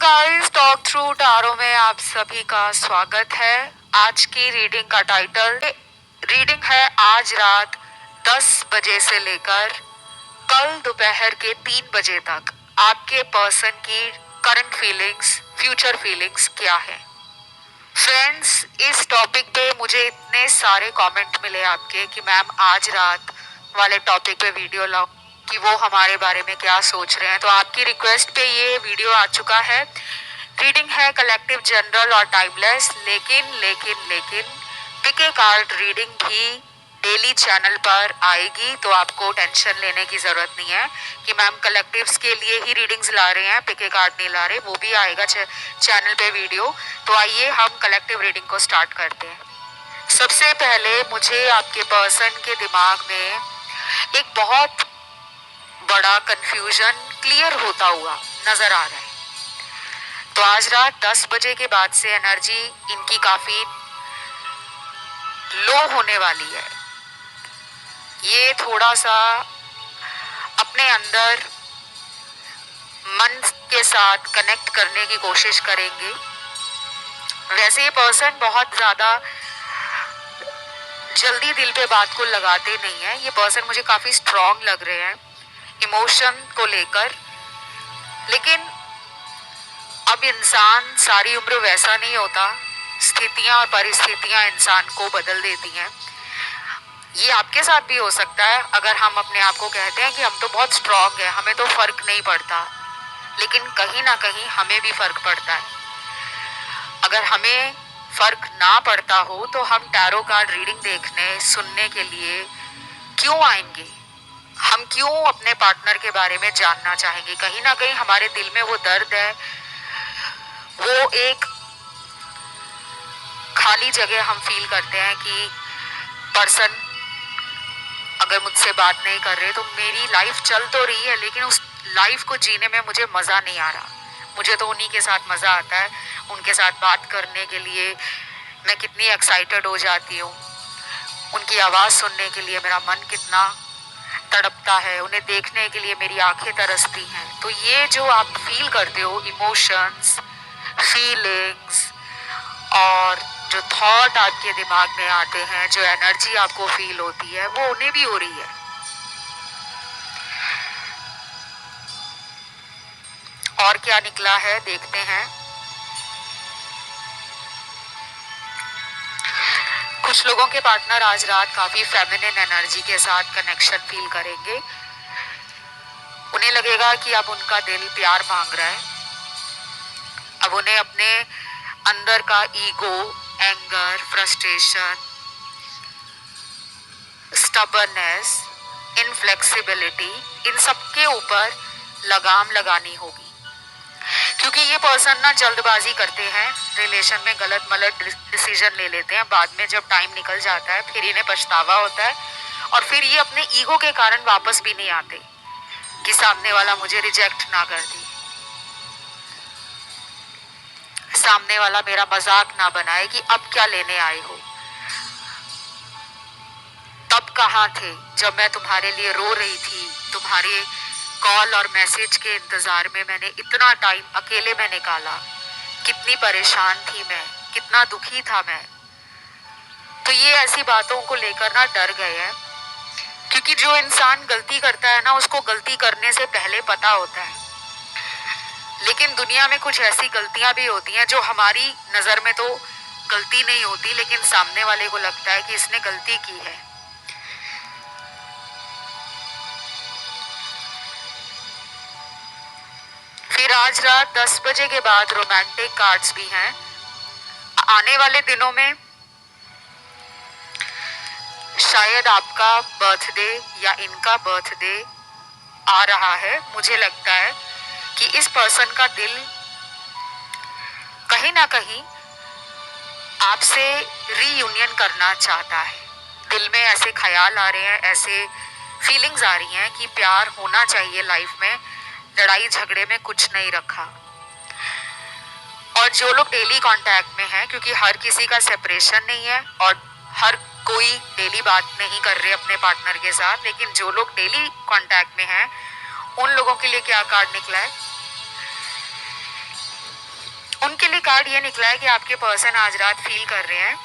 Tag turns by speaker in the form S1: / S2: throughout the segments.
S1: Guys, talk through tarot में आप सभी का स्वागत है। आज की रीडिंग का टाइटल रीडिंग है आज रात 10 बजे से लेकर कल दोपहर के 3 बजे तक आपके पर्सन की करंट फीलिंग्स, फ्यूचर फीलिंग्स क्या है। फ्रेंड्स, इस टॉपिक पे मुझे इतने सारे कमेंट मिले आपके कि मैम आज रात वाले टॉपिक पे वीडियो लाओ, कि वो हमारे बारे में क्या सोच रहे हैं। तो आपकी रिक्वेस्ट पे ये वीडियो आ चुका है। रीडिंग है कलेक्टिव, जनरल और टाइमलेस, लेकिन पिक ए कार्ड रीडिंग भी डेली चैनल पर आएगी, तो आपको टेंशन लेने की जरूरत नहीं है कि मैम कलेक्टिव्स के लिए ही रीडिंग्स ला रहे हैं, पिक ए कार्ड नहीं ला रहे। वो भी आएगा चैनल पे वीडियो। तो आइए हम कलेक्टिव रीडिंग को स्टार्ट करते हैं। सबसे पहले मुझे आपके पर्सन के दिमाग में एक बहुत बड़ा कंफ्यूजन क्लियर होता हुआ नजर आ रहा है। तो आज रात 10 बजे के बाद से एनर्जी इनकी काफी लो होने वाली है। ये थोड़ा सा अपने अंदर मन के साथ कनेक्ट करने की कोशिश करेंगे। वैसे ये पर्सन बहुत ज्यादा जल्दी दिल पे बात को लगाते नहीं है। ये पर्सन मुझे काफी स्ट्रांग लग रहे हैं इमोशन को लेकर। लेकिन अब इंसान सारी उम्र वैसा नहीं होता। स्थितियां और परिस्थितियां इंसान को बदल देती हैं। ये आपके साथ भी हो सकता है। अगर हम अपने आप को कहते हैं कि हम तो बहुत स्ट्रांग है, हमें तो फर्क नहीं पड़ता, लेकिन कहीं ना कहीं हमें भी फर्क पड़ता है। अगर हमें फर्क ना पड़ता हो तो हम टैरो कार्ड रीडिंग देखने, सुनने के लिए क्यों आएंगे? हम क्यों अपने पार्टनर के बारे में जानना चाहेंगे? कहीं ना कहीं हमारे दिल में वो दर्द है, वो एक खाली जगह हम फील करते हैं कि पर्सन अगर मुझसे बात नहीं कर रहे तो मेरी लाइफ चल तो रही है, लेकिन उस लाइफ को जीने में मुझे मजा नहीं आ रहा। मुझे तो उन्हीं के साथ मजा आता है। उनके साथ बात करने के लिए मैं कितनी एक्साइटेड हो जाती हूँ। उनकी आवाज सुनने के लिए मेरा मन कितना तड़पता है। उन्हें देखने के लिए मेरी आंखें तरसती हैं। तो ये जो आप फील करते हो, इमोशंस, फीलिंग्स और जो थॉट आपके दिमाग में आते हैं, जो एनर्जी आपको फील होती है, वो उन्हें भी हो रही है। और क्या निकला है देखते हैं। कुछ लोगों के पार्टनर आज रात काफी फेमिनिन एनर्जी के साथ कनेक्शन फील करेंगे। उन्हें लगेगा कि अब उनका दिल प्यार मांग रहा है। अब उन्हें अपने अंदर का ego, anger, frustration, stubbornness, inflexibility, इन सब के ऊपर लगाम लगानी होगी। क्योंकि ये पर्सन ना जल्दबाजी करते हैं, रिलेशन में गलत मलत डिसीजन ले लेते हैं। बाद में जब टाइम निकल जाता है फिर इन्हें पछतावा होता है, और फिर ये अपने ईगो के कारण वापस भी नहीं आते कि सामने वाला मुझे रिजेक्ट ना कर दे, सामने वाला मेरा मजाक ना बनाए कि अब क्या लेने आए हो। तब कहाँ थे जब मैं तुम्हारे लिए रो रही थी? तुम्हारे कॉल और मैसेज के इंतजार में मैंने इतना टाइम अकेले में निकाला। कितनी परेशान थी मैं, कितना दुखी था मैं। तो ये ऐसी बातों को लेकर ना डर गए हैं। क्योंकि जो इंसान गलती करता है ना, उसको गलती करने से पहले पता होता है। लेकिन दुनिया में कुछ ऐसी गलतियां भी होती हैं जो हमारी नजर में तो गलती नहीं होती, लेकिन सामने वाले को लगता है कि इसने गलती की है। फिर आज रात 10 बजे के बाद रोमांटिक कार्ड्स भी हैं। आने वाले दिनों में शायद आपका बर्थडे या इनका बर्थडे आ रहा है। मुझे लगता है कि इस पर्सन का दिल कहीं ना कहीं आपसे रीयूनियन करना चाहता है। दिल में ऐसे ख्याल आ रहे हैं, ऐसे फीलिंग्स आ रही हैं कि प्यार होना चाहिए लाइफ में, लड़ाई झगड़े में कुछ नहीं रखा। और जो लोग डेली कांटेक्ट में हैं, क्योंकि हर किसी का सेपरेशन नहीं है और हर कोई डेली बात नहीं कर रहे अपने पार्टनर के साथ, लेकिन जो लोग डेली कांटेक्ट में हैं उन लोगों के लिए क्या कार्ड निकला है? उनके लिए कार्ड ये निकला है कि आपके पर्सन आज रात फील कर रहे हैं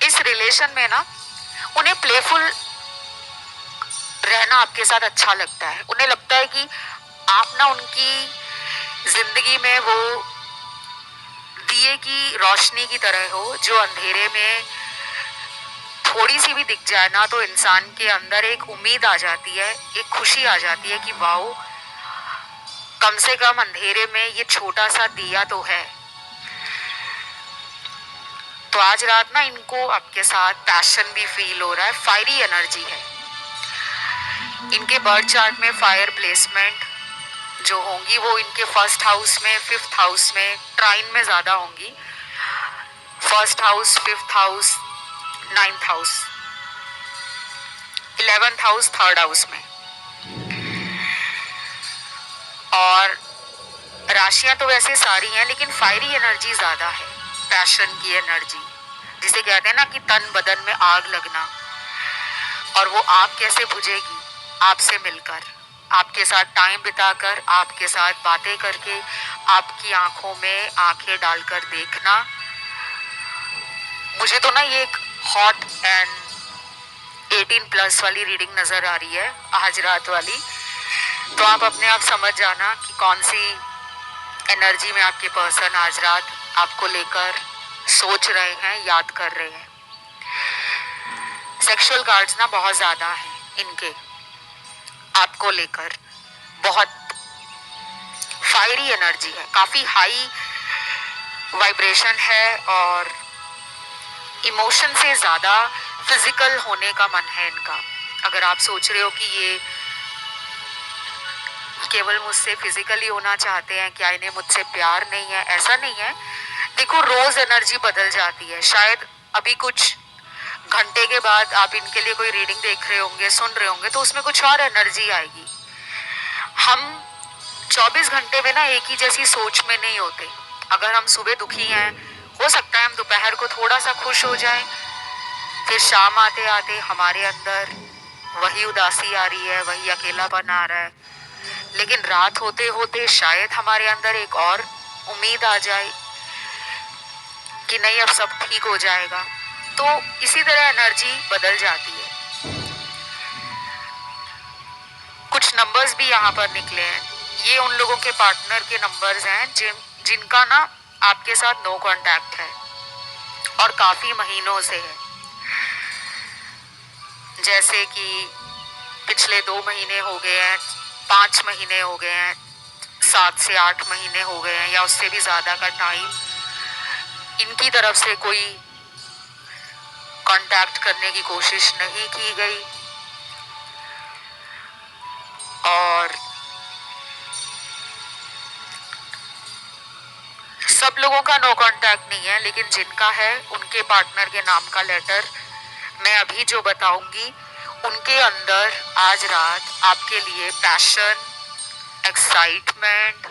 S1: इस रिलेशन में ना, उन्हें प्लेफुल रहना आपके साथ अच्छा लगता है। उन्हें लगता है कि आप ना उनकी जिंदगी में वो दिए की रोशनी की तरह हो, जो अंधेरे में थोड़ी सी भी दिख जाए ना तो इंसान के अंदर एक उम्मीद आ जाती है, एक खुशी आ जाती है कि वाओ, कम से कम अंधेरे में ये छोटा सा दिया तो है। तो आज रात ना इनको आपके साथ पैशन भी फील हो रहा है, फायरी एनर्जी है। इनके बर्थ चार्ट में फायर प्लेसमेंट जो होंगी वो इनके फर्स्ट हाउस में, फिफ्थ हाउस में, ट्राइन में ज्यादा होंगी। First house, fifth house, ninth house, 11th house, third house में। और राशियां तो वैसे सारी हैं, लेकिन फायरी एनर्जी ज्यादा है, पैशन की एनर्जी, जिसे कहते हैं ना कि तन बदन में आग लगना। और वो आग कैसे बुझेगी? आपसे मिलकर, आपके साथ टाइम बिताकर, आपके साथ बातें करके, आपकी आंखों में आंखें डालकर देखना। मुझे तो ना ये एक हॉट एंड 18+ वाली रीडिंग नजर आ रही है आज रात वाली। तो आप अपने आप समझ जाना कि कौन सी एनर्जी में आपके पर्सन आज रात आपको लेकर सोच रहे हैं, याद कर रहे हैं। सेक्सुअल कार्ड्स ना बहुत ज्यादा हैं इनके, आपको लेकर बहुत फायरी एनर्जी है, काफी हाई वाइब्रेशन है और इमोशन से ज्यादा फिजिकल होने का मन है इनका। अगर आप सोच रहे हो कि ये केवल मुझसे फिजिकली होना चाहते हैं, क्या इन्हें मुझसे प्यार नहीं है, ऐसा नहीं है। देखो, रोज एनर्जी बदल जाती है। शायद अभी कुछ घंटे के बाद आप इनके लिए कोई रीडिंग देख रहे होंगे, सुन रहे होंगे, तो उसमें कुछ और एनर्जी आएगी। हम 24 घंटे में ना एक ही जैसी सोच में नहीं होते। अगर हम सुबह दुखी हैं, हो सकता है हम दोपहर को थोड़ा सा खुश हो जाएं, फिर शाम आते आते हमारे अंदर वही उदासी आ रही है, वही अकेलापन आ रहा है। लेकिन रात होते होते शायद हमारे अंदर एक और उम्मीद आ जाए कि नहीं, अब सब ठीक हो जाएगा। तो इसी तरह एनर्जी बदल जाती है। कुछ नंबर्स भी यहाँ पर निकले हैं। ये उन लोगों के पार्टनर के नंबर्स हैं जिनका ना आपके साथ नो कांटेक्ट है और काफी महीनों से है। जैसे कि पिछले 2 महीने हो गए हैं, 5 महीने हो गए हैं, 7 से 8 महीने हो गए हैं, या उससे भी ज्यादा का टाइम इनकी तरफ से कोई कांटेक्ट करने की कोशिश नहीं की गई। और सब लोगों का नो कांटेक्ट नहीं है, लेकिन जिनका है उनके पार्टनर के नाम का लेटर मैं अभी जो बताऊंगी, उनके अंदर आज रात आपके लिए पैशन, एक्साइटमेंट,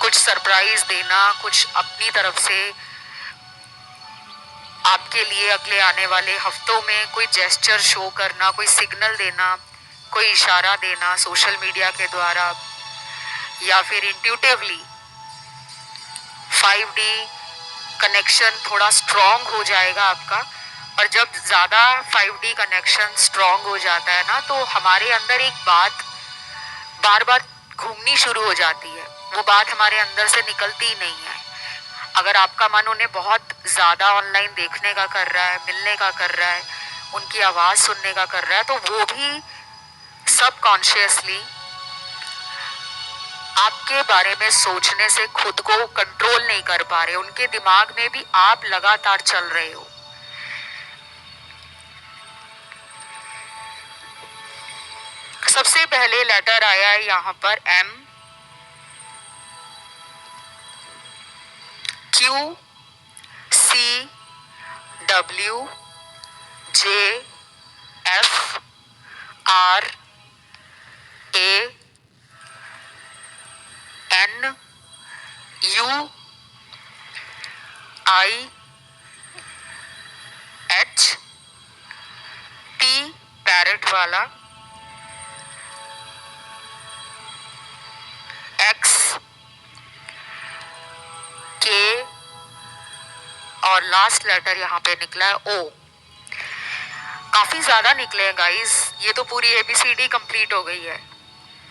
S1: कुछ सरप्राइज देना, कुछ अपनी तरफ से आपके लिए अगले आने वाले हफ्तों में कोई जेस्चर शो करना, कोई सिग्नल देना, कोई इशारा देना सोशल मीडिया के द्वारा या फिर इंट्यूटिवली। 5D कनेक्शन थोड़ा स्ट्रॉन्ग हो जाएगा आपका। और जब ज्यादा 5D कनेक्शन स्ट्रॉन्ग हो जाता है ना, तो हमारे अंदर एक बात बार बार घूमनी शुरू हो जाती है। वो बात हमारे अंदर से निकलती ही नहीं है। अगर आपका मन उन्हें बहुत ज्यादा ऑनलाइन देखने का कर रहा है, मिलने का कर रहा है, उनकी आवाज सुनने का कर रहा है, तो वो भी सबकॉन्शियसली आपके बारे में सोचने से खुद को कंट्रोल नहीं कर पा रहे। उनके दिमाग में भी आप लगातार चल रहे हो। सबसे पहले लेटर आया है यहाँ पर M, Q, C, W, J, F, R, A, N, U, I, H, T parrot वाला, और लास्ट लेटर यहाँ पे निकला है ओ। काफी ज्यादा निकले हैं गाइस, ये तो पूरी ABCD कंप्लीट हो गई है।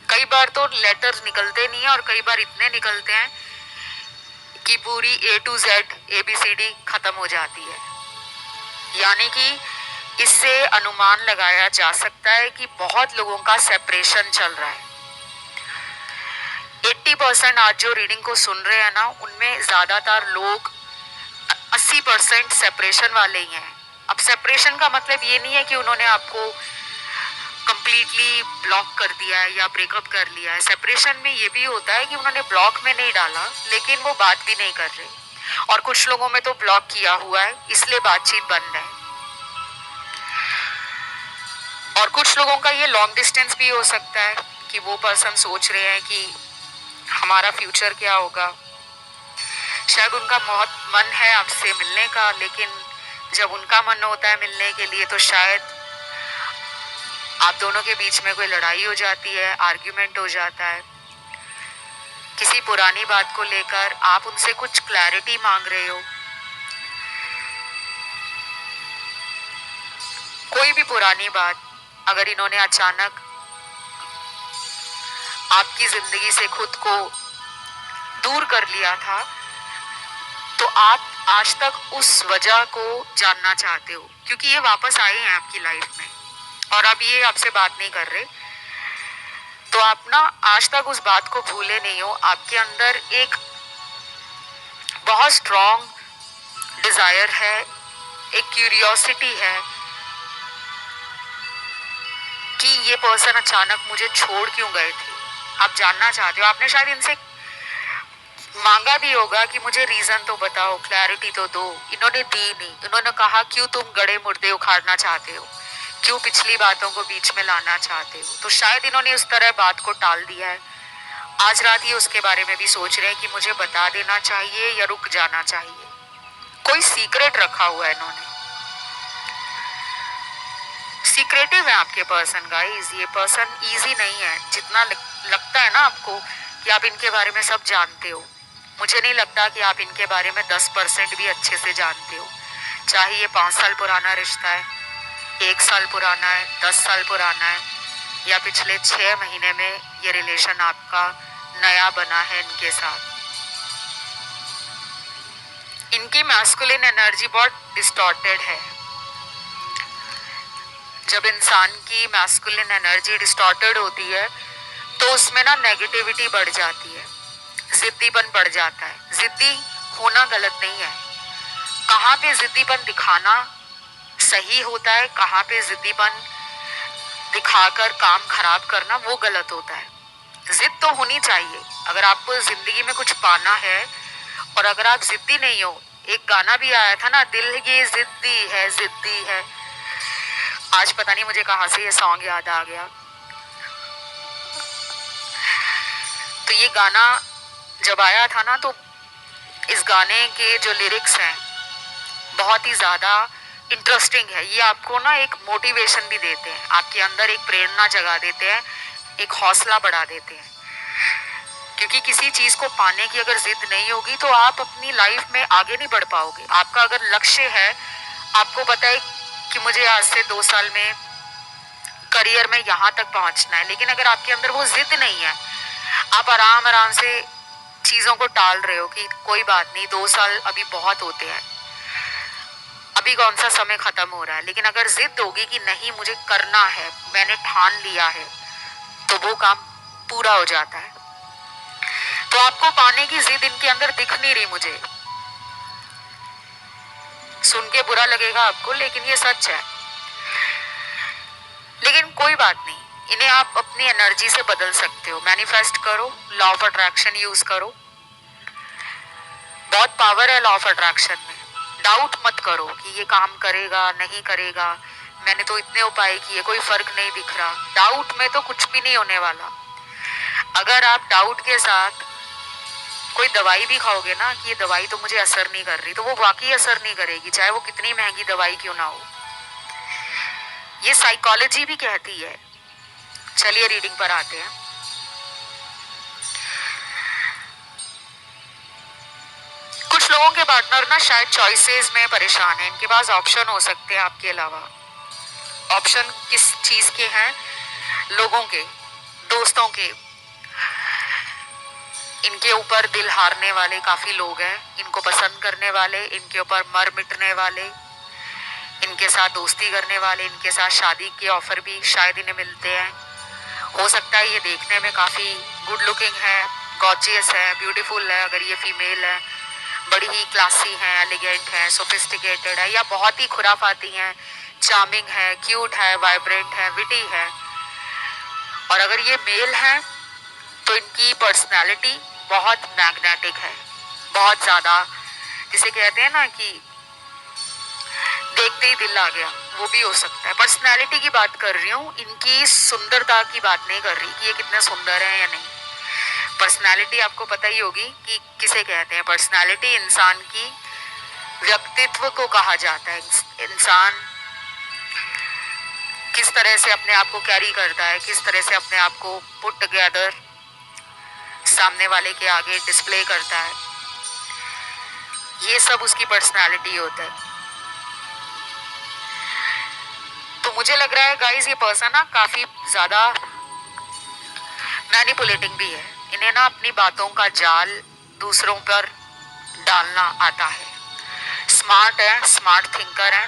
S1: कई बार तो लेटर्स निकलते नहीं है और कई बार इतने निकलते हैं कि पूरी A to Z ABCD खत्म हो जाती है। यानी कि इससे अनुमान लगाया जा सकता है कि बहुत लोगों का सेपरेशन चल रहा है। 80% आज जो रीडिंग को सुन रहे हैं ना, उनमें ज्यादातर लोग 80% सेपरेशन वाले ही हैं। अब सेपरेशन का मतलब ये नहीं है कि उन्होंने आपको कंप्लीटली ब्लॉक कर दिया है या ब्रेकअप कर लिया है। सेपरेशन में ये भी होता है कि उन्होंने ब्लॉक में नहीं डाला लेकिन वो बात भी नहीं कर रहे, और कुछ लोगों में तो ब्लॉक किया हुआ है इसलिए बातचीत बंद है, और कुछ लोगों का ये लॉन्ग डिस्टेंस भी हो सकता है कि वो पर्सन सोच रहे हैं कि हमारा फ्यूचर क्या होगा। शायद उनका बहुत मन है आपसे मिलने का, लेकिन जब उनका मन होता है मिलने के लिए तो शायद आप दोनों के बीच में कोई लड़ाई हो जाती है, आर्ग्यूमेंट हो जाता है किसी पुरानी बात को लेकर। आप उनसे कुछ क्लैरिटी मांग रहे हो, कोई भी पुरानी बात अगर इन्होंने अचानक आपकी जिंदगी से खुद को दूर कर लिया था तो आप आज तक उस वजह को जानना चाहते हो, क्योंकि ये वापस आए हैं आपकी लाइफ में और अब ये आपसे बात नहीं कर रहे। तो आप ना आज तक उस बात को भूले नहीं हो। आपके अंदर एक बहुत स्ट्रॉन्ग डिजायर है, एक क्यूरियोसिटी है कि ये पर्सन अचानक मुझे छोड़ क्यों गए थे। आप जानना चाहते हो, आपने शायद इनसे मांगा भी होगा कि मुझे रीजन तो बताओ, क्लैरिटी तो दो। इन्होंने दी नहीं। इन्होंने कहा क्यों तुम गड़े मुर्दे उखाड़ना चाहते हो, क्यों पिछली बातों को बीच में लाना चाहते हो। तो शायद इन्होंने उस तरह बात को टाल दिया है। आज रात ही उसके बारे में भी सोच रहे हैं कि मुझे बता देना चाहिए या रुक जाना चाहिए। कोई सीक्रेट रखा हुआ है इन्होंने, सीक्रेटिव है आपके पर्सन गाइस। ये पर्सन इजी नहीं है जितना लगता है ना आपको कि आप इनके बारे में सब जानते हो। मुझे नहीं लगता कि आप इनके बारे में 10% भी अच्छे से जानते हो। चाहे ये 5 साल पुराना रिश्ता है, 1 साल पुराना है, 10 साल पुराना है, या पिछले 6 महीने में ये रिलेशन आपका नया बना है इनके साथ। इनकी मैस्कुलिन एनर्जी बहुत डिस्टॉर्टेड है। जब इंसान की मैस्कुलिन एनर्जी डिस्टॉर्टेड होती है तो उसमें ना नेगेटिविटी बढ़ जाती है, जिद्दीपन बढ़ जाता है। जिद्दी होना गलत नहीं है। कहाँ पे जिद्दीपन दिखाना सही होता है, कहाँ पे जिद्दीपन दिखाकर काम खराब करना वो गलत होता है। जिद तो होनी चाहिए अगर आपको जिंदगी में कुछ पाना है, और अगर आप जिद्दी नहीं हो। एक गाना भी आया था ना, दिल ये जिद्दी है, जिद्दी है। आज पता नहीं मुझे कहाँ से ये सॉन्ग याद आ गया। तो ये गाना जब आया था ना, तो इस गाने के जो लिरिक्स हैं बहुत ही ज्यादा इंटरेस्टिंग है। ये आपको ना एक मोटिवेशन भी देते हैं, आपके अंदर एक प्रेरणा जगा देते हैं, एक हौसला बढ़ा देते हैं। क्योंकि किसी चीज को पाने की अगर जिद नहीं होगी तो आप अपनी लाइफ में आगे नहीं बढ़ पाओगे। आपका अगर लक्ष्य है, आपको पता है कि मुझे आज से 2 साल में करियर में यहाँ तक पहुंचना है, लेकिन अगर आपके अंदर वो जिद नहीं है, आप आराम आराम से चीजों को टाल रहे हो कि कोई बात नहीं, 2 साल अभी बहुत होते हैं, अभी कौन सा समय खत्म हो रहा है। लेकिन अगर जिद होगी कि नहीं मुझे करना है, मैंने ठान लिया है, तो वो काम पूरा हो जाता है। तो आपको पाने की जिद इनके अंदर दिख नहीं रही मुझे। सुन के बुरा लगेगा आपको, लेकिन ये सच है। लेकिन कोई बात नहीं, इन्हें आप अपनी एनर्जी से बदल सकते हो। मैनिफेस्ट करो, लॉ ऑफ अट्रैक्शन यूज करो। बहुत पावर है लॉ ऑफ अट्रैक्शन में। डाउट मत करो कि ये काम करेगा नहीं करेगा, मैंने तो इतने उपाय किए, कोई फर्क नहीं दिख रहा। डाउट में तो कुछ भी नहीं होने वाला। अगर आप डाउट के साथ कोई दवाई भी खाओगे ना कि ये दवाई तो मुझे असर नहीं कर रही, तो वो वाकई असर नहीं करेगी, चाहे वो कितनी महंगी दवाई क्यों ना हो। ये साइकोलॉजी भी कहती है। चलिए रीडिंग पर आते हैं। कुछ कुछ लोगों के पार्टनर ना शायद चॉइसेस में परेशान हैं, इनके पास ऑप्शन हो सकते हैं आपके अलावा। ऑप्शन किस चीज के हैं? लोगों के, दोस्तों के। इनके ऊपर दिल हारने वाले काफी लोग हैं, इनको पसंद करने वाले, इनके ऊपर मर मिटने वाले, इनके साथ दोस्ती करने वाले, इनके साथ शादी के ऑफर भी शायद इन्हें मिलते हैं। हो सकता है ये देखने में काफी गुड लुकिंग है, गॉर्जियस है, ब्यूटीफुल है, अगर ये फीमेल है, बड़ी ही क्लासी है, एलिगेंट है, सोफिस्टिकेटेड है, या बहुत ही खुराफाती है, चार्मिंग है, क्यूट है, वाइब्रेंट है, विटी है। और अगर ये मेल है तो इनकी पर्सनालिटी बहुत मैग्नेटिक है, बहुत ज्यादा, जिसे कहते हैं ना कि देखते ही दिल आ गया, वो भी हो सकता है। पर्सनालिटी की बात कर रही हूँ, इनकी सुंदरता की बात नहीं कर रही कि ये कितने सुंदर हैं या नहीं। पर्सनालिटी आपको पता ही होगी कि किसे कहते हैं। पर्सनालिटी इंसान की व्यक्तित्व को कहा जाता है। इंसान किस तरह से अपने आप को कैरी करता है, किस तरह से अपने आप को पुट टुगेदर सामने वाले के आगे डिस्प्ले करता है, ये सब उसकी पर्सनालिटी होता है। तो मुझे लग रहा है गाइस ये पर्सन ना काफी ज्यादा मैनिपुलेटिंग भी है। इन्हें ना अपनी बातों का जाल दूसरों पर डालना आता है। स्मार्ट है, स्मार्ट थिंकर है,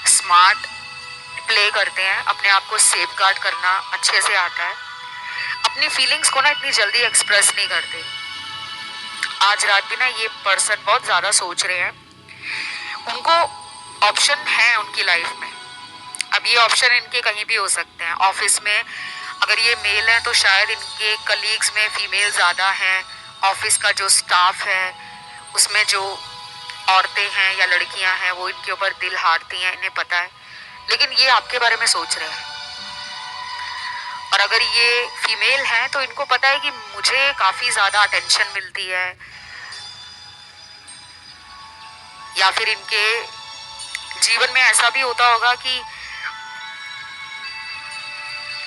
S1: स्मार्ट प्ले करते हैं, अपने आप को सेफ गार्ड करना अच्छे से आता है। अपनी फीलिंग्स को ना इतनी जल्दी एक्सप्रेस नहीं करते। आज रात भी ना ये पर्सन बहुत ज्यादा सोच रहे हैं, उनको ऑप्शन है उनकी लाइफ में। अब ये ऑप्शन इनके कहीं भी हो सकते हैं। ऑफिस में अगर ये मेल है तो शायद इनके कलीग्स में फीमेल ज्यादा हैं। ऑफिस का जो स्टाफ है उसमें जो औरतें हैं या लड़कियां हैं वो इनके ऊपर दिल हारती हैं, इन्हें पता है, लेकिन ये आपके बारे में सोच रहे हैं। और अगर ये फीमेल है तो इनको पता है कि मुझे काफी ज्यादा अटेंशन मिलती है, या फिर इनके जीवन में ऐसा भी होता होगा कि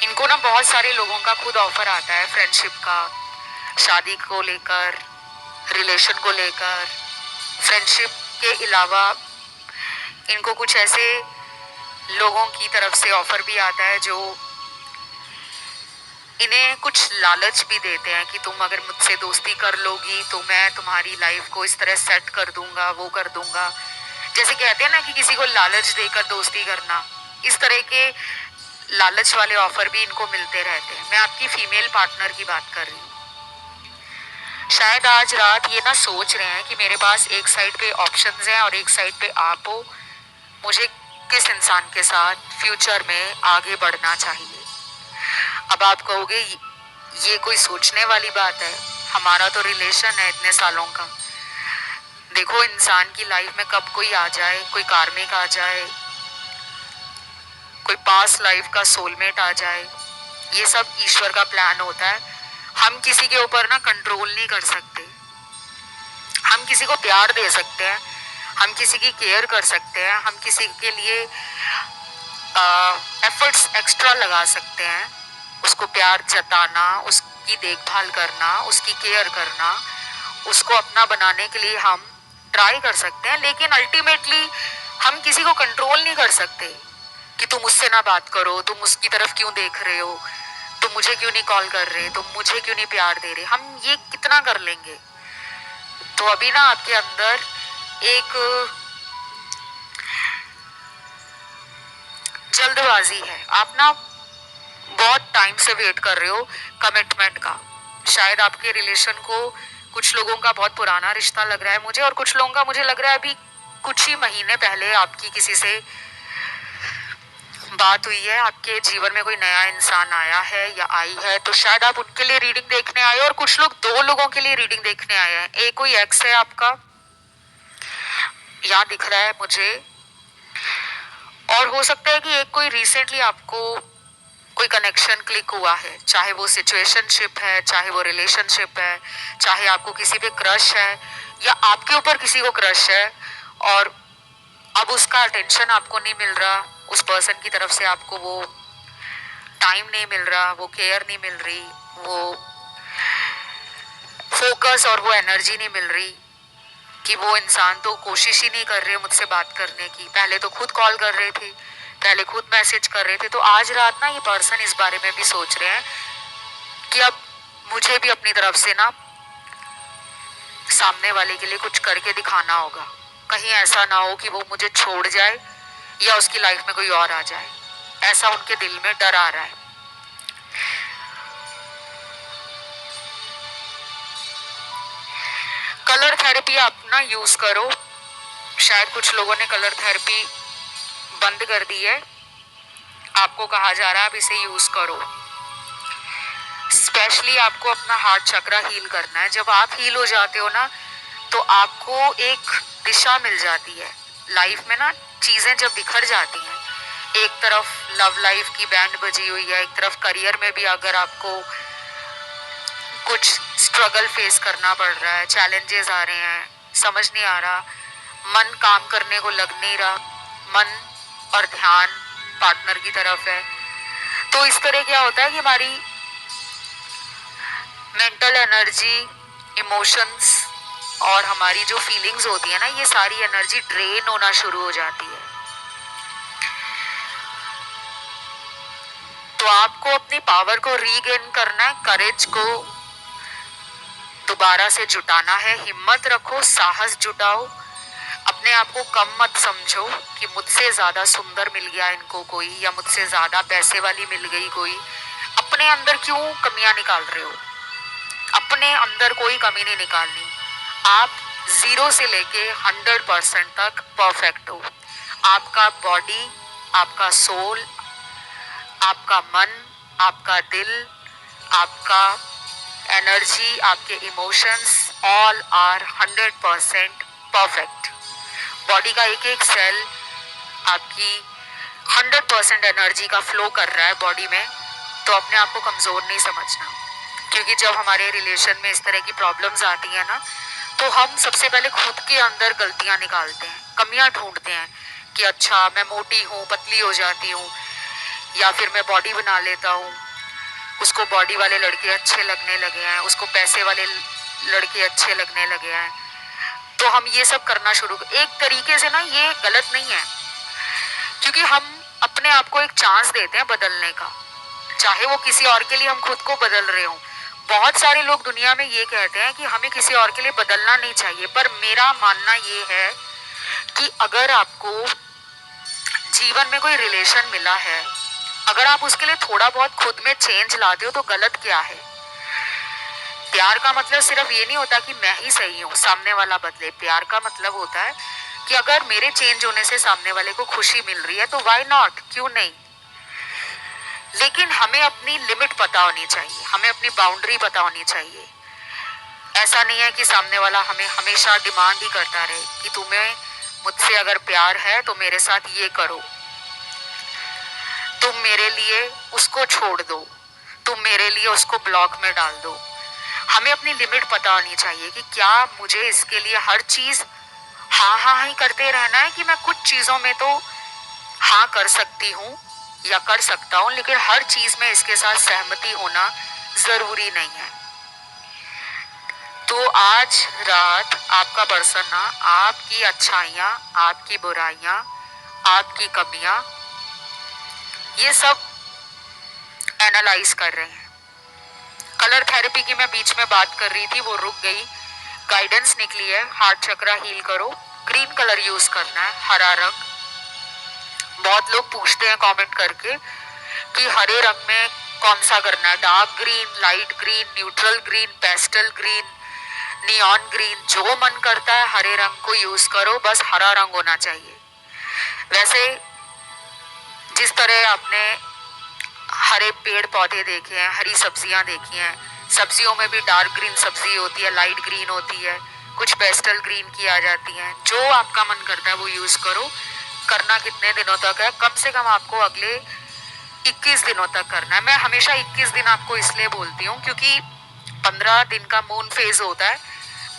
S1: इनको ना बहुत सारे लोगों का खुद ऑफर आता है, फ्रेंडशिप का, शादी को लेकर, रिलेशन को लेकर। फ्रेंडशिप के अलावा इनको कुछ ऐसे लोगों की तरफ से ऑफर भी आता है जो इन्हें कुछ लालच भी देते हैं कि तुम अगर मुझसे दोस्ती कर लोगी तो मैं तुम्हारी लाइफ को इस तरह सेट कर दूंगा, वो कर दूंगा। जैसे कहते हैं ना कि किसी को लालच देकर दोस्ती करना, इस तरह के लालच वाले ऑफर भी इनको मिलते रहते हैं। मैं आपकी फीमेल पार्टनर की बात कर रही हूँ। शायद आज रात ये ना सोच रहे हैं कि मेरे पास एक साइड पे ऑप्शंस हैं और एक साइड पे आप हो, मुझे किस इंसान के साथ फ्यूचर में आगे बढ़ना चाहिए। अब आप कहोगे ये कोई सोचने वाली बात है, हमारा तो रिलेशन है इतने सालों का। देखो इंसान की लाइफ में कब कोई आ जाए, कोई कार्मिक आ जाए, कोई पास लाइफ का सोलमेट आ जाए, ये सब ईश्वर का प्लान होता है। हम किसी के ऊपर ना कंट्रोल नहीं कर सकते। हम किसी को प्यार दे सकते हैं, हम किसी की केयर कर सकते हैं, हम किसी के लिए एफर्ट्स एक्स्ट्रा लगा सकते हैं, उसको प्यार जताना, उसकी देखभाल करना, उसकी केयर करना, उसको अपना बनाने के लिए हम ट्राई कर सकते हैं। लेकिन अल्टीमेटली हम किसी को कंट्रोल नहीं कर सकते कि तुम उससे ना बात करो, तुम उसकी तरफ क्यों देख रहे हो, तुम मुझे क्यों नहीं कॉल कर रहे, तुम मुझे क्यों नहीं प्यार दे रहे। हम ये कितना कर लेंगे। तो अभी ना आपके अंदर एक जल्दबाजी है, आप ना बहुत टाइम से वेट कर रहे हो कमिटमेंट का। शायद आपके रिलेशन को कुछ लोगों का बहुत पुराना रिश्ता लग रहा है मुझे, और कुछ लोगों का मुझे लग रहा है अभी कुछ ही महीने पहले आपकी किसी से बात हुई है, आपके जीवन में कोई नया इंसान आया है या आई है, तो शायद आप उनके लिए रीडिंग देखने आए हो। और कुछ लोग दो लोगों के लिए रीडिंग देखने आए हैं। एक कोई एक्स है आपका, यहाँ दिख रहा है मुझे, और हो सकता है कि एक कोई रिसेंटली आपको कोई कनेक्शन क्लिक हुआ है, चाहे वो सिचुएशनशिप है, चाहे वो रिलेशनशिप है, चाहे आपको किसी पे क्रश है या आपके ऊपर किसी को क्रश है, और अब उसका अटेंशन आपको नहीं मिल रहा, उस पर्सन की तरफ से आपको वो टाइम नहीं मिल रहा, वो केयर नहीं मिल रही, वो फोकस और वो एनर्जी नहीं मिल रही। कि वो इंसान तो कोशिश ही नहीं कर रहे मुझसे बात करने की। पहले तो खुद कॉल कर रहे थे, पहले खुद मैसेज कर रहे थे। तो आज रात ना ये पर्सन इस बारे में भी सोच रहे हैं कि अब मुझे भी अपनी तरफ से ना सामने वाले के लिए कुछ करके दिखाना होगा। कहीं ऐसा ना हो कि वो मुझे छोड़ जाए या उसकी लाइफ में कोई और आ जाए, ऐसा उनके दिल में डर आ रहा है। कलर थेरेपी आप ना यूज करो। शायद कुछ लोगों ने कलर थेरेपी बंद कर दी है, आपको कहा जा रहा है आप इसे यूज करो। स्पेशली आपको अपना हार्ट चक्रा हील करना है। जब आप हील हो जाते हो ना तो आपको एक दिशा मिल जाती है लाइफ में ना। चीजें जब बिखर जाती हैं, एक तरफ लव लाइफ की बैंड बजी हुई है, एक तरफ करियर में भी अगर आपको कुछ स्ट्रगल फेस करना पड़ रहा है, चैलेंजेस आ रहे हैं, समझ नहीं आ रहा, मन काम करने को लग नहीं रहा, मन और ध्यान पार्टनर की तरफ है, तो इस तरह क्या होता है कि हमारी मेंटल एनर्जी, इमोशंस और हमारी जो फीलिंग्स होती है ना, ये सारी एनर्जी ड्रेन होना शुरू हो जाती है। तो आपको अपनी पावर को रीगेन करना है, करेज को दोबारा से जुटाना है। हिम्मत रखो, साहस जुटाओ, अपने आप को कम मत समझो कि मुझसे ज्यादा सुंदर मिल गया इनको कोई, या मुझसे ज्यादा पैसे वाली मिल गई कोई। अपने अंदर क्यों कमियां निकाल रहे हो? अपने अंदर कोई कमी नहीं निकालनी। आप 0 से लेके 100% तक परफेक्ट हो। आपका बॉडी, आपका सोल, आपका मन, आपका दिल, आपका एनर्जी, आपके emotions all are 100% perfect. Body का एक एक सेल आपकी 100% एनर्जी का फ्लो कर रहा है बॉडी में। तो अपने आप को कमजोर नहीं समझना, क्योंकि जब हमारे रिलेशन में इस तरह की प्रॉब्लम्स आती है ना, तो हम सबसे पहले खुद के अंदर गलतियां निकालते हैं, कमियां ढूंढते हैं कि अच्छा मैं मोटी हूँ, पतली हो जाती हूँ, या फिर मैं बॉडी बना लेता हूँ, उसको बॉडी वाले लड़के अच्छे लगने लगे हैं, उसको पैसे वाले लड़के अच्छे लगने लगे हैं। तो हम ये सब करना शुरू, एक तरीके से ना ये गलत नहीं है, क्योंकि हम अपने आप को एक चांस देते हैं बदलने का, चाहे वो किसी और के लिए हम खुद को बदल रहे हो। बहुत सारे लोग दुनिया में ये कहते हैं कि हमें किसी और के लिए बदलना नहीं चाहिए, पर मेरा मानना ये है कि अगर आपको जीवन में कोई रिलेशन मिला है, अगर आप उसके लिए थोड़ा बहुत खुद में चेंज लाते हो तो गलत क्या है? प्यार का मतलब सिर्फ ये नहीं होता कि मैं ही सही हूँ, सामने वाला बदले। प्यार का मतलब होता है कि अगर मेरे चेंज होने से सामने वाले को खुशी मिल रही है तो व्हाई नॉट, क्यों नहीं। लेकिन हमें अपनी लिमिट पता होनी चाहिए, हमें अपनी बाउंड्री पता होनी चाहिए। ऐसा नहीं है कि सामने वाला हमें हमेशा डिमांड ही करता रहे कि तुम्हें मुझसे अगर प्यार है तो मेरे साथ ये करो, तुम मेरे लिए उसको छोड़ दो, तुम मेरे लिए उसको ब्लॉक में डाल दो। हमें अपनी लिमिट पता होनी चाहिए कि क्या मुझे इसके लिए हर चीज हाँ हाँ ही करते रहना है, कि मैं कुछ चीजों में तो हाँ कर सकती हूँ या कर सकता हूँ, लेकिन हर चीज में इसके साथ सहमति होना जरूरी नहीं है। तो आज रात आपका पर्सन ना आपकी अच्छाइयाँ, आपकी बुराइयाँ, आपकी कमियाँ, ये सब एनालाइज कर रहे हैं। कलर थेरेपी की मैं बीच में बात कर रही थी, वो रुक गई। गाइडेंस निकली है, हार्ट चक्रा हील करो, ग्रीन कलर यूज करना है, हरा रंग। बहुत लोग पूछते हैं कमेंट करके कि हरे रंग में कौन सा करना है, dark green, light green, neutral green, pastel green, neon green. जो मन करता है हरे रंग को यूज करो, बस हरा रंग होना चाहिए। वैसे जिस तरह आपने हरे पेड़ पौधे देखे हैं, हरी सब्जियां देखी हैं, सब्जियों में भी डार्क ग्रीन सब्जी होती है, लाइट ग्रीन होती है, कुछ पेस्टल ग्रीन की आ जाती हैं। जो आपका मन करता है वो यूज करो। करना कितने दिनों तक है? कम से कम आपको अगले 21 दिनों तक करना है। मैं हमेशा 21 दिन आपको इसलिए बोलती हूँ क्योंकि 15 दिन का मून फेज होता है,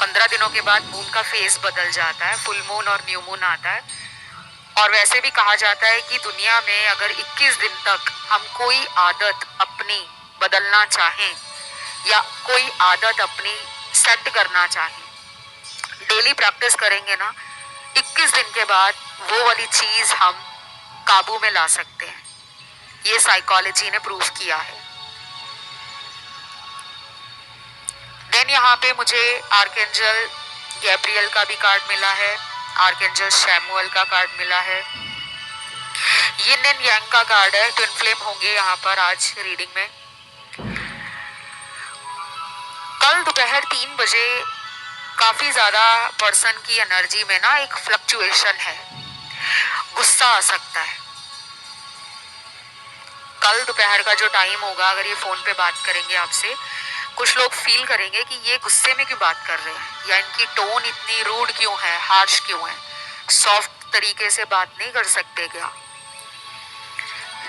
S1: 15 दिनों के बाद मून का फेज बदल जाता है, फुल मून और न्यू मून आता है। और वैसे भी कहा जाता है कि दुनिया में अगर 21 दिन तक हम कोई आदत अपनी बदलना चाहें या कोई आदत अपनी सेट करना चाहें, डेली प्रैक्टिस करेंगे ना, 21 दिन के बाद वो वाली चीज हम काबू में ला सकते हैं। ये साइकोलॉजी ने प्रूव किया है। देन यहाँ पे मुझे आर्कएंजल गैब्रियल का भी कार्ड मिला है, आर्कएंजल शैमुअल का कार्ड मिला है। यिन एंड यांग का कार्ड है, ट्विन फ्लेम होंगे यहाँ पर आज रीडिंग में। कल दोपहर 3 बजे काफी ज्यादा पर्सन की एनर्जी में ना एक फ्लक्चुएशन है, गुस्सा आ सकता है। कल दोपहर का जो टाइम होगा, अगर ये फोन पे बात करेंगे आपसे, कुछ लोग फील करेंगे कि ये गुस्से में क्यों बात कर रहे हैं, या इनकी टोन इतनी रूड क्यों है, हार्श क्यों है, सॉफ्ट तरीके से बात नहीं कर सकते क्या।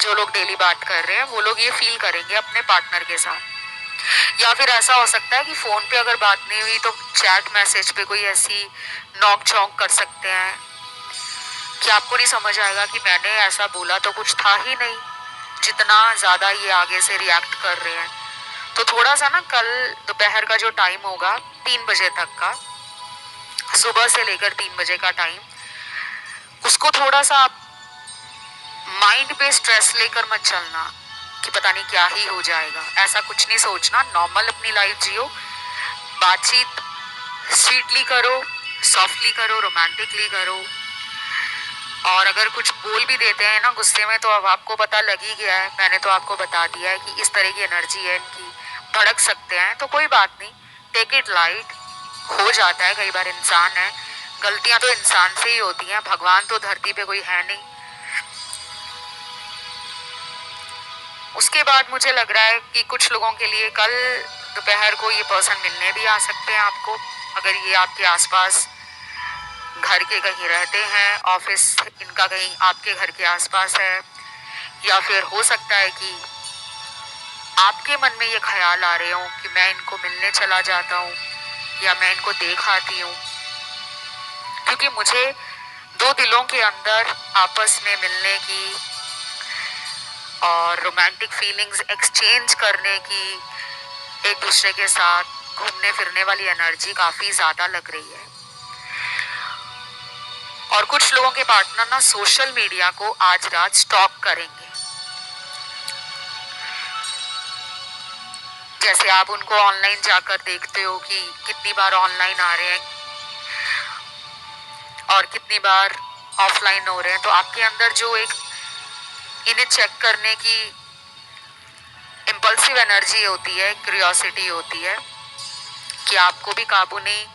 S1: जो लोग डेली बात कर रहे हैं वो लोग ये फील करेंगे अपने पार्टनर के साथ। या फिर ऐसा हो सकता है कि फोन पे अगर बात नहीं हुई तो चैट मैसेज पे कोई ऐसी नोक झोंक कर सकते हैं कि आपको नहीं समझ आएगा कि मैंने ऐसा बोला तो कुछ था ही नहीं, जितना ज्यादा ये आगे से रिएक्ट कर रहे हैं। तो थोड़ा सा ना कल दोपहर का जो टाइम होगा 3 बजे तक का, सुबह से लेकर 3 बजे का टाइम, उसको थोड़ा सा आप माइंड पे स्ट्रेस लेकर मत चलना कि पता नहीं क्या ही हो जाएगा, ऐसा कुछ नहीं सोचना। नॉर्मल अपनी लाइफ जियो, बातचीत स्वीटली करो, सॉफ्टली करो, रोमांटिकली करो। और अगर कुछ बोल भी देते हैं ना गुस्से में, तो अब आपको पता लग ही गया है, मैंने तो आपको बता दिया है कि इस तरह की एनर्जी है इनकी, भड़क सकते हैं। तो कोई बात नहीं, टेक इट लाइट, हो जाता है, कई बार इंसान है, गलतियां तो इंसान से ही होती हैं, भगवान तो धरती पे कोई है नहीं। उसके बाद मुझे लग रहा है कि कुछ लोगों के लिए कल दोपहर को ये पर्सन मिलने भी आ सकते हैं आपको, अगर ये आपके आसपास घर के कहीं रहते हैं, ऑफिस इनका कहीं आपके घर के आसपास है, या फिर हो सकता है कि आपके मन में ये ख्याल आ रहे हो कि मैं इनको मिलने चला जाता हूँ या मैं इनको देख आती हूँ। क्योंकि मुझे दो दिलों के अंदर आपस में मिलने की और रोमांटिक फीलिंग्स एक्सचेंज करने की, एक दूसरे के साथ घूमने फिरने वाली एनर्जी काफी ज्यादा लग रही है। और कुछ लोगों के पार्टनर ना सोशल मीडिया को आज रात स्टॉक करेंगे, जैसे आप उनको ऑनलाइन जाकर देखते हो कि कितनी बार ऑनलाइन आ रहे हैं और कितनी बार ऑफलाइन हो रहे हैं, तो आपके अंदर जो एक इन्हें चेक करने की इम्पल्सिव एनर्जी होती है, क्यूरियोसिटी होती है, कि आपको भी काबू नहीं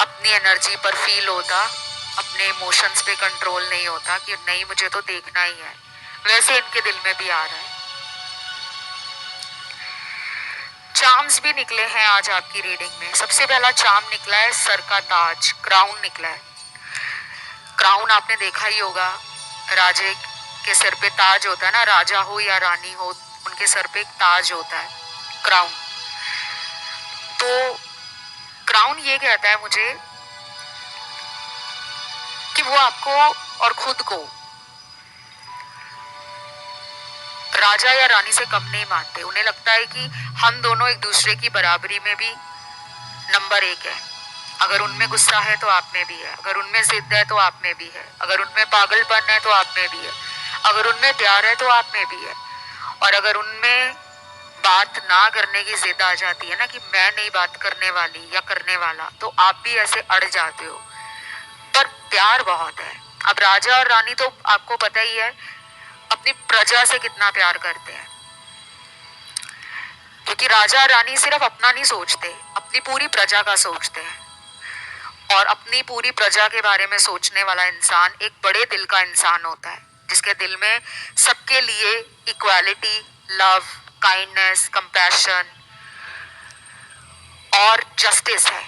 S1: अपनी एनर्जी पर फील होता, अपने इमोशंस पे कंट्रोल नहीं होता कि नहीं मुझे तो देखना ही है, वैसे इनके दिल में भी आ रहा है। चार्म्स भी निकले हैं आज आपकी रीडिंग में। सबसे पहला चार्म निकला है सर का ताज, क्राउन निकला है। क्राउन आपने देखा ही होगा, राजे के सिर पे ताज होता है ना, राजा हो या रानी हो उनके सर पे एक ताज होता है, क्राउन। तो क्राउन ये कहता है मुझे कि वो आपको और खुद को राजा या रानी से कम नहीं मानते। उन्हें लगता है कि हम दोनों एक दूसरे की बराबरी में भी नंबर 1 है। अगर उनमें गुस्सा है तो आप में भी है, अगर उनमें जिद है तो आप में भी है, अगर उनमें पागलपन है तो आप में भी है, अगर उनमें प्यार है तो आप में भी है। और अगर उनमें बात ना करने की जिद आ जाती है ना कि मैं नहीं बात करने वाली या करने वाला, तो आप भी ऐसे अड़ जाते हो। पर प्यार बहुत है। अब राजा और रानी तो आपको पता ही है अपनी प्रजा से कितना प्यार करते हैं, क्योंकि राजा और रानी सिर्फ अपना नहीं सोचते, अपनी पूरी प्रजा का सोचते हैं। और अपनी पूरी प्रजा के बारे में सोचने वाला इंसान एक बड़े दिल का इंसान होता है, जिसके दिल में सबके लिए इक्वालिटी, लव, काइंडनेस, कंपैशन और जस्टिस है,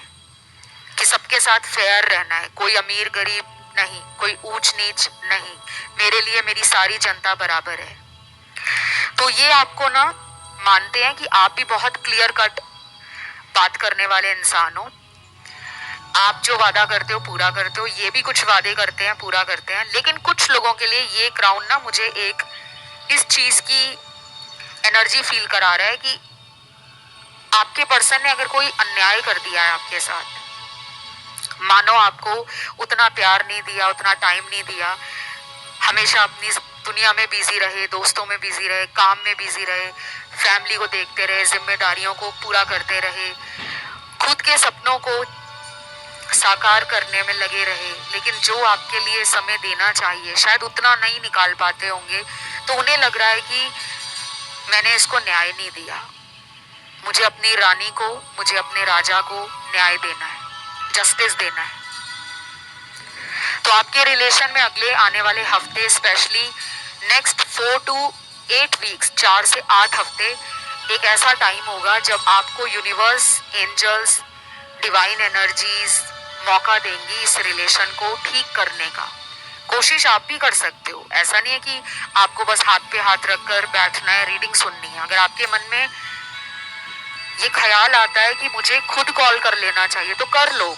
S1: कि सबके साथ फेयर रहना है, कोई अमीर गरीब नहीं, कोई ऊंच नीच नहीं, मेरे लिए मेरी सारी जनता बराबर है। तो ये आपको ना मानते हैं कि आप भी बहुत क्लियर कट बात करने वाले इंसान हो। आप जो वादा करते हो पूरा करते हो, ये भी कुछ वादे करते हैं पूरा करते हैं। लेकिन कुछ लोगों के लिए ये क्राउन ना मुझे एक इस चीज की एनर्जी फील करा रहा है कि आपके पर्सन ने अगर कोई अन्याय कर दिया है आपके साथ, मानो आपको उतना प्यार नहीं दिया, उतना टाइम नहीं दिया, हमेशा अपनी दुनिया में बिजी रहे, दोस्तों में बिजी रहे, काम में बिजी रहे, फैमिली को देखते रहे, जिम्मेदारियों को पूरा करते रहे, खुद के सपनों को साकार करने में लगे रहे, लेकिन जो आपके लिए समय देना चाहिए शायद उतना नहीं निकाल पाते होंगे। तो उन्हें लग रहा है कि मैंने इसको न्याय नहीं दिया, मुझे अपनी रानी को, मुझे अपने राजा को न्याय देना है, जस्टिस देना है। तो आपके रिलेशन में अगले आने वाले हफ्ते, स्पेशली नेक्स्ट 4 to 8 वीक्स, 4 से 8 हफ्ते, एक ऐसा टाइम होगा जब आपको यूनिवर्स, एंजल्स, डिवाइन एनर्जीज मौका देंगी इस रिलेशन को ठीक करने का। कोशिश आप भी कर सकते हो, ऐसा नहीं है कि आपको बस हाथ पे हाथ रखकर बैठना है, रीडिंग सुननी है। अगर आपके मन में ये ख्याल आता है कि मुझे खुद कॉल कर लेना चाहिए तो कर लो,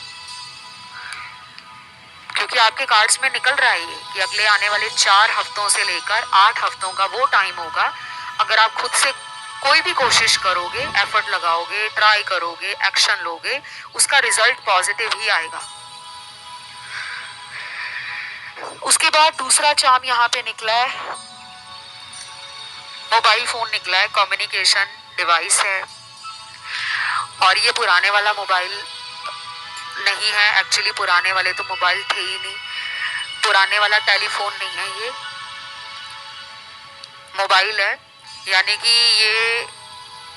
S1: क्योंकि आपके कार्ड्स में निकल रहा है ये कि अगले आने वाले 4 हफ्तों से लेकर 8 हफ्तों का वो टाइम होगा, अगर आप खुद से कोई भी कोशिश करोगे, एफर्ट लगाओगे, ट्राई करोगे, एक्शन लोगे, उसका रिजल्ट पॉजिटिव ही आएगा। उसके बाद दूसरा चार्म यहाँ पे निकला है, मोबाइल फोन निकला है, कम्युनिकेशन डिवाइस है, और ये पुराने वाला मोबाइल नहीं है, एक्चुअली पुराने वाले तो मोबाइल थे ही नहीं, पुराने वाला टेलीफोन नहीं है, ये मोबाइल है। यानी कि ये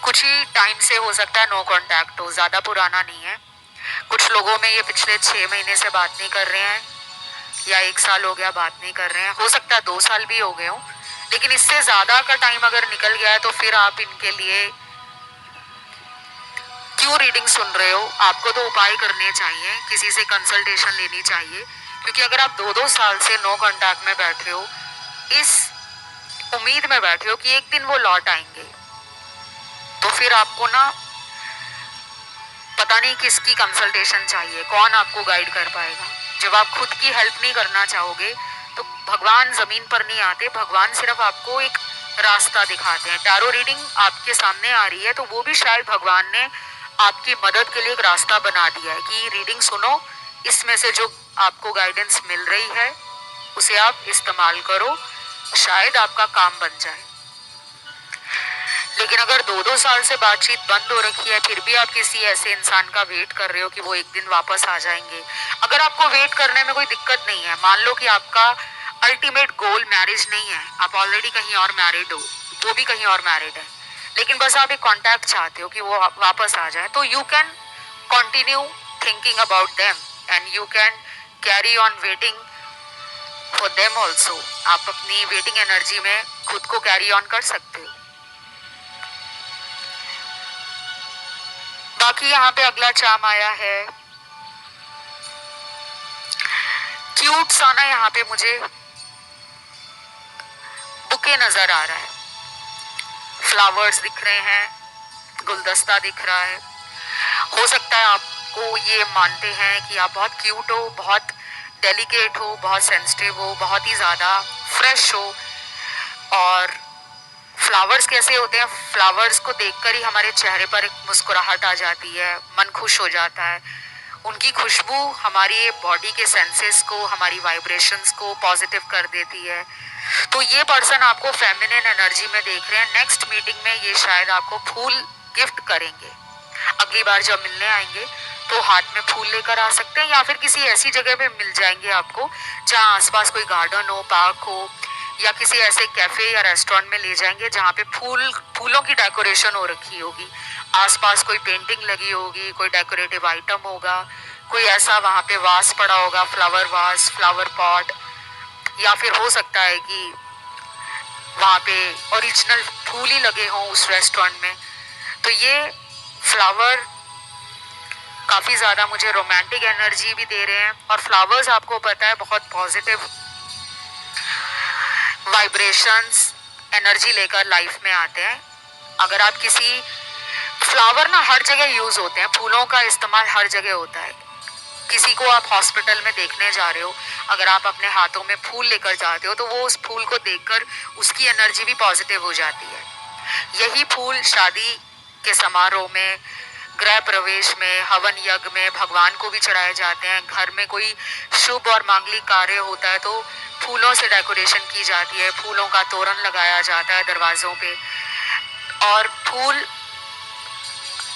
S1: कुछ ही टाइम से हो सकता है नो कांटेक्ट हो, ज्यादा पुराना नहीं है। कुछ लोगों में ये पिछले 6 महीने से बात नहीं कर रहे हैं, या 1 साल हो गया बात नहीं कर रहे हैं, हो सकता है 2 साल भी हो गए हो, लेकिन इससे ज्यादा का टाइम अगर निकल गया है तो फिर आप इनके लिए क्यों रीडिंग सुन रहे हो? आपको तो उपाय करने चाहिए, किसी से कंसल्टेशन लेनी चाहिए, क्योंकि अगर आप 2-2 साल से नो कांटेक्ट में बैठे हो, इस उम्मीद में बैठे हो कि एक दिन वो लौट आएंगे, तो फिर आपको ना पता नहीं किसकी कंसल्टेशन चाहिए, कौन आपको गाइड कर पाएगा। जब आप खुद की हेल्प नहीं करना चाहोगे तो भगवान जमीन पर नहीं आते, भगवान सिर्फ आपको एक रास्ता दिखाते हैं। टैरो रीडिंग आपके सामने आ रही है तो वो भी शायद भगवान ने आपकी मदद के लिए एक रास्ता बना दिया है कि रीडिंग सुनो, इसमें से जो आपको गाइडेंस मिल रही है उसे आप इस्तेमाल करो, शायद आपका काम बन जाए। लेकिन अगर 2-2 साल से बातचीत बंद हो रखी है, फिर भी आप किसी ऐसे इंसान का वेट कर रहे हो कि वो एक दिन वापस आ जाएंगे, अगर आपको वेट करने में कोई दिक्कत नहीं है, मान लो कि आपका अल्टीमेट गोल मैरिज नहीं है, आप ऑलरेडी कहीं और मैरिड हो, वो भी कहीं और मैरिड है, लेकिन बस आप एक कांटेक्ट चाहते हो कि वो वापस आ जाए, तो you can continue thinking about them and you can carry on waiting for them also. आप अपनी वेटिंग एनर्जी में खुद को कैरी ऑन कर सकते हो। बाकी यहाँ पे अगला चार्म आया है क्यूट सा ना, यहाँ पे मुझे बुके नजर आ रहा है, फ्लावर्स दिख रहे हैं, गुलदस्ता दिख रहा है। हो सकता है आपको ये मानते हैं कि आप बहुत क्यूट हो, बहुत डेलिकेट हो, बहुत सेंसिटिव हो, बहुत ही ज़्यादा फ्रेश हो। और फ्लावर्स कैसे होते हैं, फ्लावर्स को देखकर ही हमारे चेहरे पर एक मुस्कुराहट आ जाती है, मन खुश हो जाता है। उनकी खुशबू हमारी बॉडी के सेंसेस को, हमारी वाइब्रेशंस को पॉजिटिव कर देती है। तो ये पर्सन आपको फेमिनिन एनर्जी में देख रहे हैं, नेक्स्ट मीटिंग में ये शायद आपको फूल गिफ्ट करेंगे। अगली बार जब मिलने आएंगे तो हाथ में फूल लेकर आ सकते हैं, या फिर किसी ऐसी जगह पे मिल जाएंगे आपको जहाँ आसपास कोई गार्डन हो, पार्क हो, या किसी ऐसे कैफे या रेस्टोरेंट में ले जाएंगे जहाँ पे फूलों की डेकोरेशन हो रखी होगी, आसपास कोई पेंटिंग लगी होगी, कोई डेकोरेटिव आइटम होगा, कोई ऐसा वहाँ पे वास पड़ा होगा, फ्लावर वास, फ्लावर पॉट, या फिर हो सकता है कि वहाँ पे ओरिजिनल फूल ही लगे हों उस रेस्टोरेंट में। तो ये फ्लावर काफी ज्यादा मुझे रोमांटिक एनर्जी भी दे रहे हैं, और फ्लावर्स आपको पता है बहुत पॉजिटिव वाइब्रेशंस एनर्जी लेकर लाइफ में आते हैं। अगर आप किसी फ्लावर ना हर जगह यूज होते हैं, फूलों का इस्तेमाल हर जगह होता है। किसी को आप हॉस्पिटल में देखने जा रहे हो, अगर आप अपने हाथों में फूल लेकर जाते हो तो वो उस फूल को देखकर उसकी एनर्जी भी पॉजिटिव हो जाती है। यही फूल शादी के समारोह में, गृह प्रवेश में, हवन यज्ञ में भगवान को भी चढ़ाए जाते हैं। घर में कोई शुभ और मांगलिक कार्य होता है तो फूलों से डेकोरेशन की जाती है, फूलों का तोरण लगाया जाता है दरवाजों पे। और फूल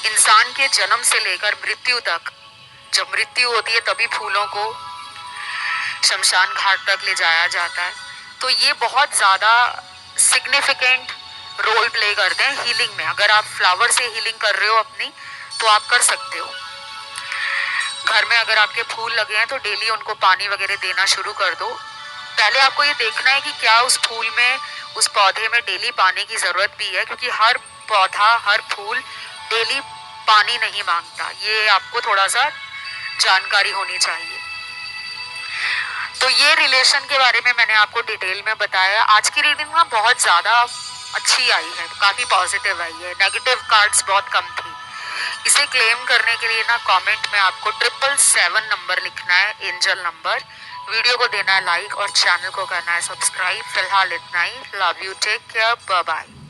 S1: इंसान के जन्म से लेकर मृत्यु तक, जब मृत्यु होती है तभी फूलों को शमशान घाट तक ले जाया जाता है। तो ये बहुत ज़्यादा सिग्निफिकेंट रोल प्ले करते हैं हीलिंग में। अगर आप फ्लावर से हीलिंग कर रहे हो अपनी, तो आप कर सकते हो। घर में अगर आपके फूल लगे हैं तो डेली उनको पानी वगैरह देना शुरू कर दो। पहले आपको ये देखना है कि क्या उस फूल में, उस पौधे में डेली पानी की ज़रूरत भी है, क्योंकि हर पौधा, हर फूल डेली पानी नहीं मांगता। ये आपको थोड़ा सा जानकारी होनी चाहिए। तो ये रिलेशन के बारे में मैंने आपको डिटेल में बताया। आज की रीडिंग ना बहुत ज़्यादा अच्छी आई है, काफ़ी पॉजिटिव आई है, नेगेटिव कार्ड्स बहुत कम थी। इसे क्लेम करने के लिए ना कमेंट में आपको 777 नंबर लिखना है, एंजल नंबर। वीडियो को देना है लाइक और चैनल को करना है सब्सक्राइब। फिलहाल इतना ही। Love you, take care, bye bye.